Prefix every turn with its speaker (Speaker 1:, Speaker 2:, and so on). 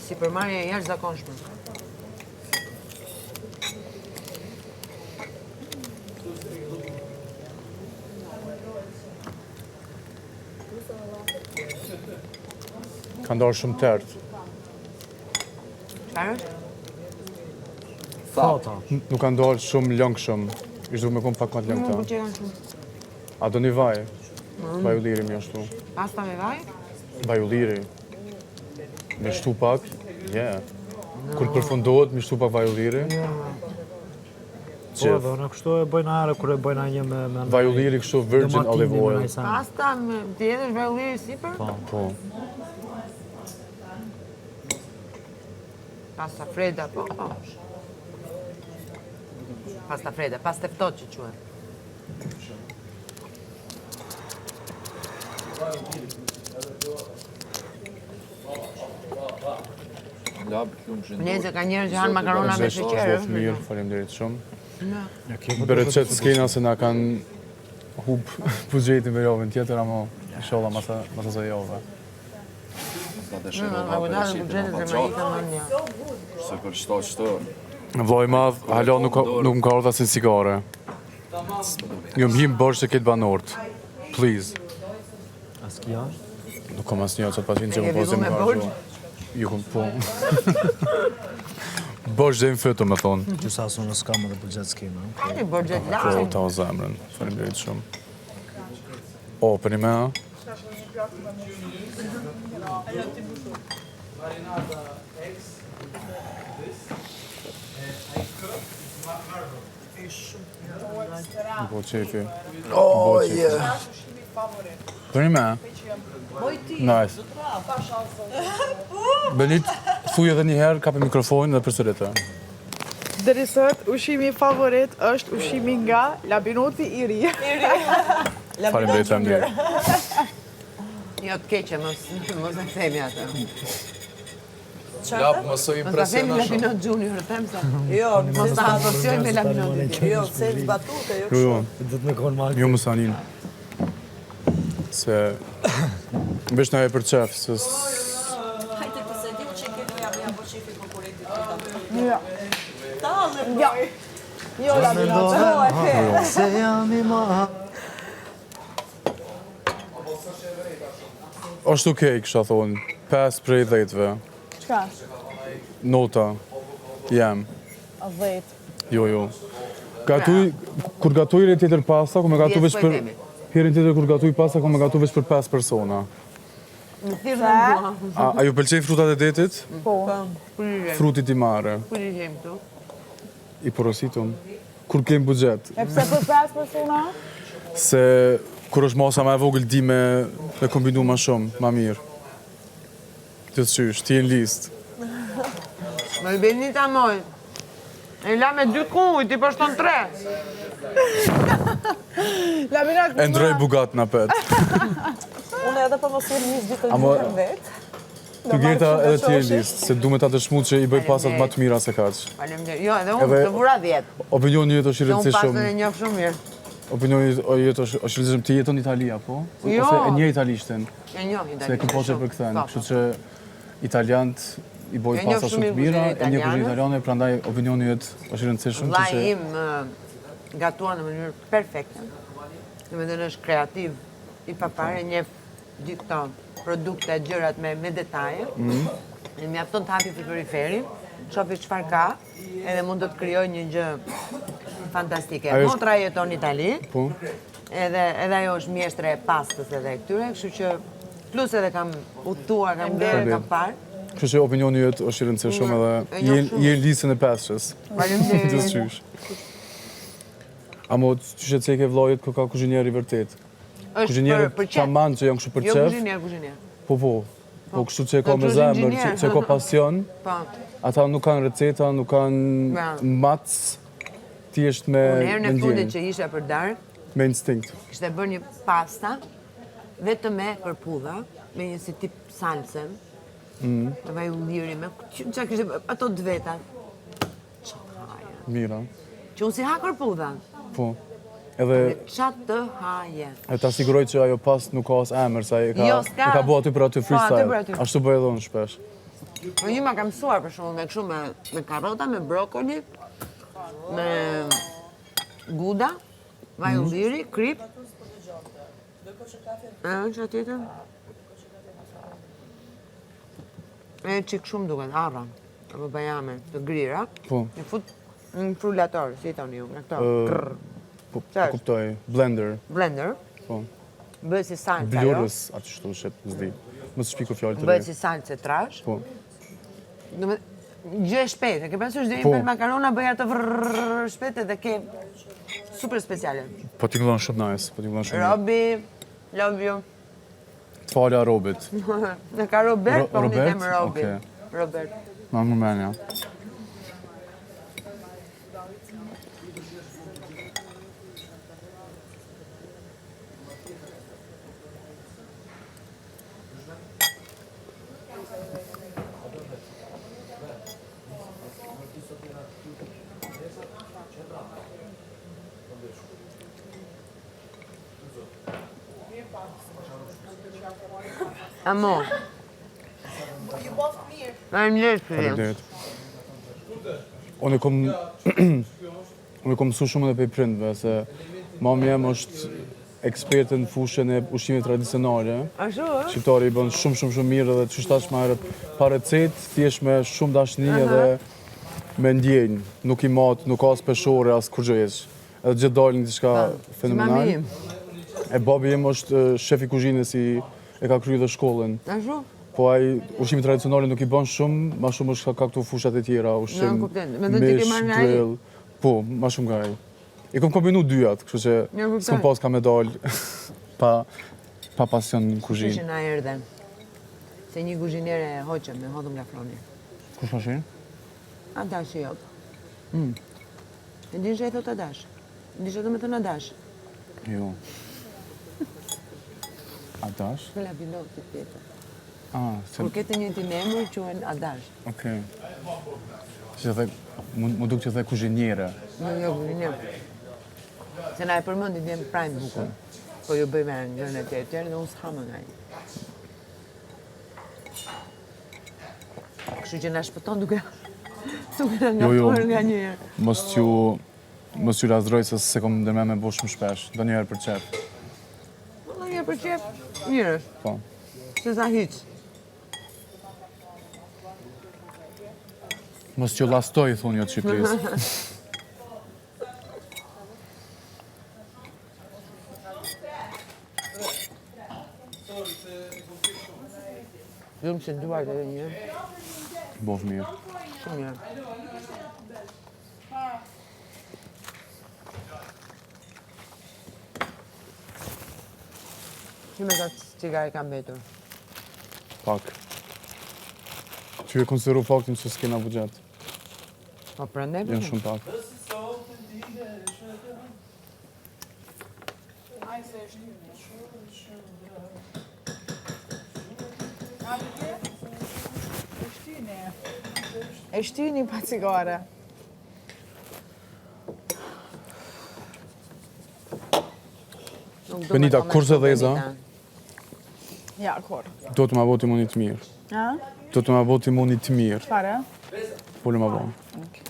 Speaker 1: Si përmarrje e jashtëzakonshme.
Speaker 2: Ka ndarë shumë tërtë.
Speaker 1: Çfarë?
Speaker 3: Fata.
Speaker 2: Nuk ka ndarë shumë lëngshëm. Ishte duke me kom pak më të
Speaker 1: Më
Speaker 2: lëngta.
Speaker 1: pëlqen shumë.
Speaker 2: A do një vaj? Vaj ulliri mi ashtu.
Speaker 1: Pasta me vaj?
Speaker 2: Vaj ulliri. Me shtu pak, Kur përfundohet, me shtu pak vaj ulliri.
Speaker 3: Po, dhe në kështu e bëjnë arë, kur e bëjnë një me...
Speaker 2: Vaj ulliri kështu virgin olive oil.
Speaker 1: Pasta me tjetër vaj ulliri sipër?
Speaker 2: Po.
Speaker 1: Pasta freda, po. Pasta freda, pasta ftohtë që quhet. Neze ka njerëz që hanë makarona me sheqer.
Speaker 2: Mirë, faleminderit shumë. Bërë qëtë skena se na kanë hub bugjetin me javën tjetër, ama inshallah masa zë jove.
Speaker 4: Se për qëto.
Speaker 2: Vllai madh, hala nuk më ka ardha se cigare. Jo më him bosh se këtë banorët. Please.
Speaker 3: As kja?
Speaker 2: Nuk kam asnjë çfarë pasin që
Speaker 1: E
Speaker 2: më
Speaker 1: ke
Speaker 2: pozim
Speaker 1: vizu me
Speaker 2: ka
Speaker 1: borxh?
Speaker 2: ashtu. Ju kom po. Bosh dhe më fytu më thonë.
Speaker 3: Qësa su në s'kam edhe budget s'kema.
Speaker 1: Ai borxhet
Speaker 2: Po,
Speaker 1: lartë.
Speaker 2: ta o zemrën. Faleminderit shumë. O, për një me, ha? Po, qefi. Oh, yeah. Për një me, ha? Nice. Belit, thuj edhe një herë, kape mikrofonin dhe përsëritë.
Speaker 5: Deri sot, ushqimi favorit është ushqimi nga labinoti i ri.
Speaker 2: Faleminderit Amir.
Speaker 1: Jo të keqe, mos e themi atë.
Speaker 2: Lap, mësoj
Speaker 1: Mos ta themi Labinot Junior, them se. Jo, mos ta asocioj me Labinot.
Speaker 6: Jo, se zbatute, jo
Speaker 2: Jo,
Speaker 3: Dhe të me konë malë.
Speaker 2: jo më sanin. Se... Vesh na e për qef, se...
Speaker 6: Hajde të se dim që kemi ja po qefi konkurentit të ta.
Speaker 5: Jo.
Speaker 6: Talë,
Speaker 5: Jo. Jo, labinot.
Speaker 3: Se jam i ma...
Speaker 2: Është okej, kësha thonë, 5 prej 10-ve.
Speaker 5: Qka?
Speaker 2: Nota, jam.
Speaker 5: 10.
Speaker 2: Jo. Gatuj, kur gatuj herën tjetër pasta, ku me gatu veç për... Herën tjetër kur gatuj pasta, ku me gatu veç për 5 persona.
Speaker 1: Në thirrë në bua.
Speaker 2: A ju pëlqej frutat e detit?
Speaker 5: Po.
Speaker 2: Frutit i mare,
Speaker 1: Kur i jem këtu?
Speaker 2: i porositum. Kur kem buxhet.
Speaker 5: E pse për 5 persona?
Speaker 2: Se kur është masa ma e vogël di me kombinu ma shumë, ma mirë. Të qysh, ti në listë.
Speaker 1: Më i beni ta moj. E la me 2 kuj, ti përshton 3.
Speaker 5: Labinot
Speaker 2: E ndroj bugat në pet.
Speaker 6: Unë edhe për mos jemi një ditë të
Speaker 2: Ama-
Speaker 6: gjurën vetë.
Speaker 2: Të gjeta edhe ti në listë, se du me ta të shmu që i bëj pasat ma të mira se kaq.
Speaker 1: Faleminderit. Jo, edhe unë
Speaker 2: Edhe-
Speaker 1: të vura 10.
Speaker 2: Opinioni jetë është i
Speaker 1: Se unë
Speaker 2: rëndësishëm.
Speaker 1: pastën e njoh shumë mirë.
Speaker 2: Opinioni jetë është i rëndësishëm. Ti jeton në Itali, apo?
Speaker 1: Jo.
Speaker 2: Ose e një italishtin.
Speaker 1: E njoh
Speaker 2: Se e ku po që për këthen.
Speaker 1: Po,
Speaker 2: Kështu që italianët i bojnë
Speaker 1: E njoh
Speaker 2: pasa
Speaker 1: shumë
Speaker 2: shumë të
Speaker 1: mirë
Speaker 2: mira,
Speaker 1: kuzhinën
Speaker 2: e një kuzhinë
Speaker 1: italiane.
Speaker 2: italiane, prandaj opinioni jetë është i rëndësishëm.
Speaker 1: Vllai
Speaker 2: që
Speaker 1: im gatuan në mënyrë perfekte. Domethënë është kreativ i papare, njeh gjithë këto produkte, gjërat me detaje. E mjafton të hapi frigoriferin, shofi çfarë ka, edhe mund të krijojë një gjë fantastike.
Speaker 2: Ajo është-
Speaker 1: Motra jeton në Itali,
Speaker 2: Po,
Speaker 1: edhe ajo është mjeshtre e pastës edhe e këtyre, kështu që plus edhe kam udhëtuar, kam blerë, kam parë.
Speaker 2: kështu që opinioni jetë është i rëndësishëm edhe
Speaker 1: E njoh shumë.
Speaker 2: je në listën e pesës.
Speaker 1: Faleminderit.
Speaker 2: Gjithë qysh. Amo, që që ke vllajit kë ka kuzhinier i vërtet?
Speaker 1: Është
Speaker 2: Kuzhinierët
Speaker 1: për qef.
Speaker 2: qaman që janë kështu për
Speaker 1: Jo
Speaker 2: qef?
Speaker 1: kuzhinier.
Speaker 2: Po, kështu që e ka
Speaker 1: Do
Speaker 2: me
Speaker 1: të
Speaker 2: zemër,
Speaker 1: inxhinier.
Speaker 2: që e ka pasion,
Speaker 1: Po.
Speaker 2: ata nuk kanë receta, nuk kanë
Speaker 1: Bra.
Speaker 2: matës, thjesht me
Speaker 1: Unë herën e fundit
Speaker 2: ndjenjë,
Speaker 1: që isha për darkë,
Speaker 2: me instinkt.
Speaker 1: kishte bërë një pasta vetëm me kërpudha, me një si tip salse, me vaj ulliri, me çka kishte ato të vetat. Çfarë haje.
Speaker 2: Mira,
Speaker 1: Që unë si ha kërpudha,
Speaker 2: po. Edhe
Speaker 1: çfarë të haje.
Speaker 2: e ta siguroj që ajo pas nuk ka as emër, sa e
Speaker 1: Jo,
Speaker 2: ka
Speaker 1: s'ka.
Speaker 2: e ka bua aty për aty
Speaker 1: Po, aty për
Speaker 2: freestyle.
Speaker 1: aty.
Speaker 2: Ashtu bëj edhe unë shpesh.
Speaker 1: Po një ma kam mësuar për shumë me kështu me karrota, me brokoli, me guda, vaj ulliri, krip. Që tjetër? E qik shumë duket, arra, apo bajame, të grira.
Speaker 2: Po.
Speaker 1: Në fut në frulator, si i toni ju, në këto.
Speaker 2: Po, kuptoj, blender.
Speaker 1: Blender,
Speaker 2: Po.
Speaker 1: bëhet si salca, jo?
Speaker 2: Blurës, atë shtu shet, s'di. Më të shpiko fjallë të
Speaker 1: Bëhet
Speaker 2: re.
Speaker 1: si salce trash.
Speaker 2: Po.
Speaker 1: Gjë e shpejtë, ke pasur deri
Speaker 2: Po.
Speaker 1: për makarona bëj atë vrrrr shpejtë dhe ke super speciale.
Speaker 2: Po t'i këllon shumë nice, po t'i këllon shumë.
Speaker 1: Robi, love you.
Speaker 2: Të falja Robit.
Speaker 1: Në ka Robert, po unë i
Speaker 2: Robert?
Speaker 1: them Robi.
Speaker 2: Okej.
Speaker 1: Robert.
Speaker 2: Ma më menja.
Speaker 1: Amo. Faleminderit për ju.
Speaker 2: Faleminderit. Unë kom mësu shumë edhe për prindve, se mami jem është eksperte në fushën e ushqimit tradicionale.
Speaker 1: Ashtu, ë?
Speaker 2: Shqiptari i bën shumë mirë edhe që shtash ma herët pa recet, thjesht me shumë dashni edhe me ndjenjë. Nuk i mat, nuk ka as peshore, as kurgjesh. Edhe gjithë dalin diçka fenomenal.
Speaker 1: Mami im.
Speaker 2: E babi im është shef i kuzhinës i e ka kryer dhe shkollën.
Speaker 1: Ashtu?
Speaker 2: Po ai ushqimi tradicionale nuk i bën shumë, ma shumë është ka këto fushat e tjera, ushqim,
Speaker 1: kuptoj. Mendoj ti ke marrë nga ai?
Speaker 2: grill. Po, ma shumë nga ai. I kom kombinu dyat, kështu që
Speaker 1: kuptoj.
Speaker 2: s'kom pas ka me dal pa pasion në
Speaker 1: Kështu
Speaker 2: kuzhinë.
Speaker 1: që na erdhe. Se një kuzhinere e hoqëm, me hodhëm nga froni.
Speaker 2: Kush ma shi?
Speaker 1: Adash i jot. E din që e thot Adash? Din që do me thënë Adash?
Speaker 2: Jo. Adash?
Speaker 1: Shkëlla pilot të tjetër.
Speaker 2: Se...
Speaker 1: Kur këtë njëtin emër, quhen Adash.
Speaker 2: Okej. Që dhe, mu duk që dhe kuzhinjere.
Speaker 1: Jo, kuzhinere. Se na e përmëndi vjen prajmë bukur. Po ju bëjme në gjërën e tjetër dhe unë s'hamë nga i. Kështu që na shpëton duke na ngatuar nga një herë.
Speaker 2: Mos ju razdroj se se kom ndërme me bo shumë shpesh, do njëherë për qef.
Speaker 1: Në një për qef, mirë është.
Speaker 2: Po.
Speaker 1: Se sa hiq.
Speaker 2: Mos që lastoj, thonë jo të Shqipëris.
Speaker 1: Jumë që duart edhe një.
Speaker 2: Bov mirë.
Speaker 1: Shumë mirë. Që me të cigare ka mbetur?
Speaker 2: Pak. Që e konsideru faktin që s'kena buxhet.
Speaker 1: Po prandaj po.
Speaker 2: Janë shumë pak.
Speaker 5: E shtyni pa cigare.
Speaker 2: Benita, kurse dheza?
Speaker 5: Ja, kur.
Speaker 2: Do të ma boti moni të mirë.
Speaker 5: Ja?
Speaker 2: Do të ma boti moni të mirë.
Speaker 5: Çfarë?
Speaker 2: Pole ma bon.
Speaker 5: Okej.